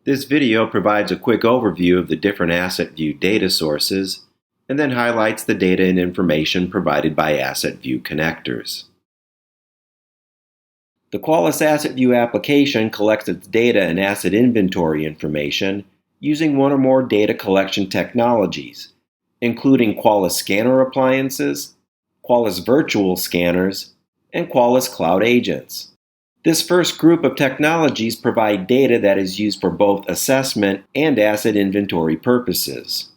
This video provides a quick overview of the different AssetView data sources and then highlights the data and information provided by AssetView Connectors. The Qualys AssetView application collects its data and asset inventory information using one or more data collection technologies, including Qualys scanner appliances, Qualys virtual scanners, and Qualys cloud agents. This first group of technologies provide data that is used for both assessment and asset inventory purposes.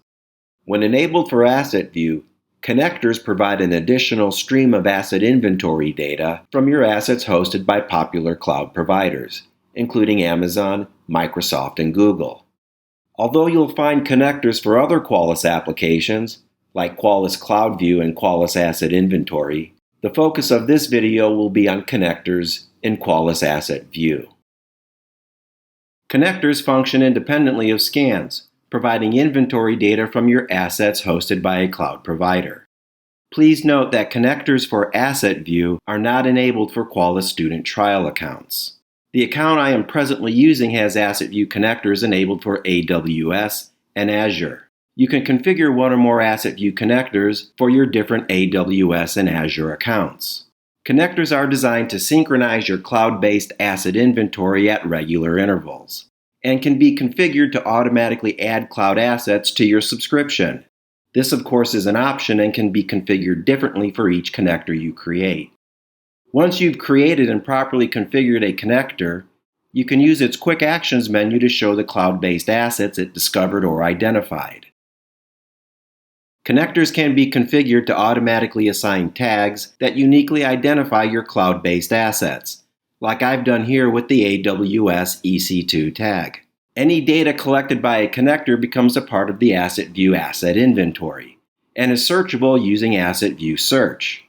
When enabled for AssetView, connectors provide an additional stream of asset inventory data from your assets hosted by popular cloud providers, including Amazon, Microsoft, and Google. Although you'll find connectors for other Qualys applications, like Qualys CloudView and Qualys Asset Inventory, the focus of this video will be on connectors in Qualys AssetView. Connectors function independently of scans, providing inventory data from your assets hosted by a cloud provider. Please note that connectors for AssetView are not enabled for Qualys student trial accounts. The account I am presently using has AssetView connectors enabled for AWS and Azure. You can configure one or more AssetView connectors for your different AWS and Azure accounts. Connectors are designed to synchronize your cloud-based asset inventory at regular intervals and can be configured to automatically add cloud assets to your subscription. This, of course, is an option and can be configured differently for each connector you create. Once you've created and properly configured a connector, you can use its Quick Actions menu to show the cloud-based assets it discovered or identified. Connectors can be configured to automatically assign tags that uniquely identify your cloud-based assets, like I've done here with the AWS EC2 tag. Any data collected by a connector becomes a part of the AssetView asset inventory and is searchable using AssetView Search.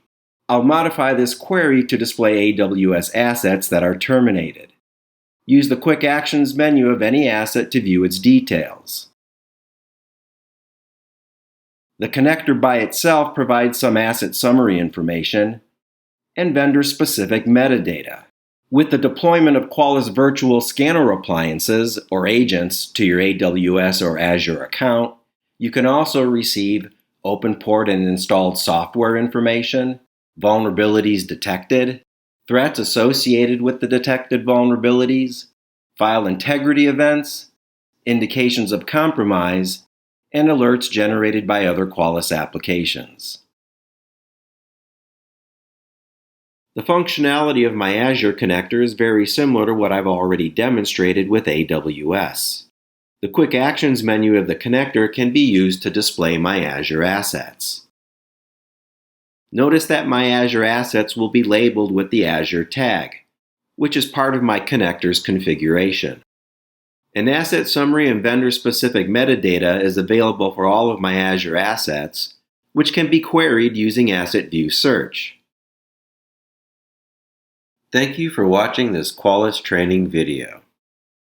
I'll modify this query to display AWS assets that are terminated. Use the Quick Actions menu of any asset to view its details. The connector by itself provides some asset summary information and vendor-specific metadata. With the deployment of Qualys virtual scanner appliances or agents to your AWS or Azure account, you can also receive open port and installed software information, vulnerabilities detected, threats associated with the detected vulnerabilities, file integrity events, indications of compromise, and alerts generated by other Qualys applications. The functionality of my Azure connector is very similar to what I've already demonstrated with AWS. The Quick Actions menu of the connector can be used to display my Azure assets. Notice that my Azure assets will be labeled with the Azure tag, which is part of my connector's configuration. An asset summary and vendor-specific metadata is available for all of my Azure assets, which can be queried using AssetView Search. Thank you for watching this Qualys training video.